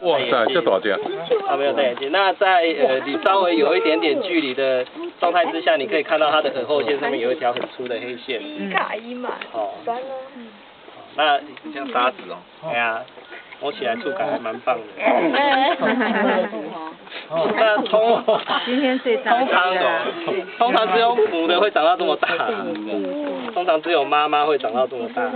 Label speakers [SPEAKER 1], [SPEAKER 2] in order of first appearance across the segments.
[SPEAKER 1] 哇塞，这多少钱？
[SPEAKER 2] 没有戴眼镜。那在你稍微有一点点距离的状态之下，你可以看到它的耳后线上面有一条很粗的黑线。哦。那像沙子哦。哎呀，摸起来触感还蛮棒的。那
[SPEAKER 3] 今天最大
[SPEAKER 2] 通常只有母的会长到这么大，通常只有妈妈会长到这么大。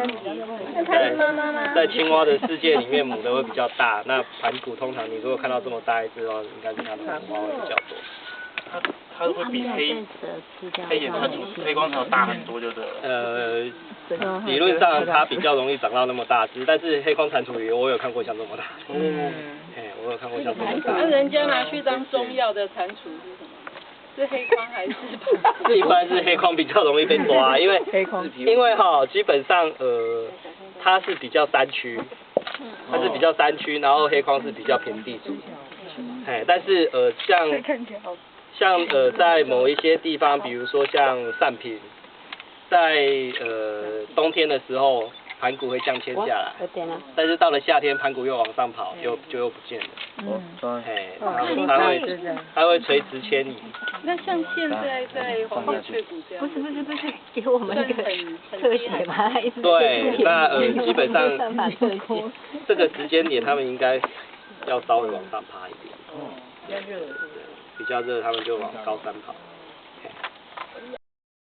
[SPEAKER 2] 在青蛙的世界里面，母的会比较大。那盘古通常你如果看到这么大一只的话，应该是它的母蛙会比较多。
[SPEAKER 4] 它会比黑眼蟾蜍、黑光条大很多，就是
[SPEAKER 2] 理论上它比较容易长到那么大只，但是黑光蟾蜍我有看过像这么大。我有看过像这么大。
[SPEAKER 5] 那人家拿去当中药的蟾蜍是什么？是黑框还是？
[SPEAKER 2] 一般是黑框比较容易被抓，因为基本上它是比较山区，然后黑框是比较平地主。但是像在某一些地方，比如说像善品，在冬天的时候，盘古会降迁下来，但是到了夏天，盘古又往上跑，又不见了。它会垂直迁移。
[SPEAKER 5] 那像现在在黄叶翠谷这样，
[SPEAKER 3] 不是，给我们一个特写嘛？
[SPEAKER 2] 对，那基本上这个时间点，他们应该要稍微往上爬一点。比较热，他们就往高山跑。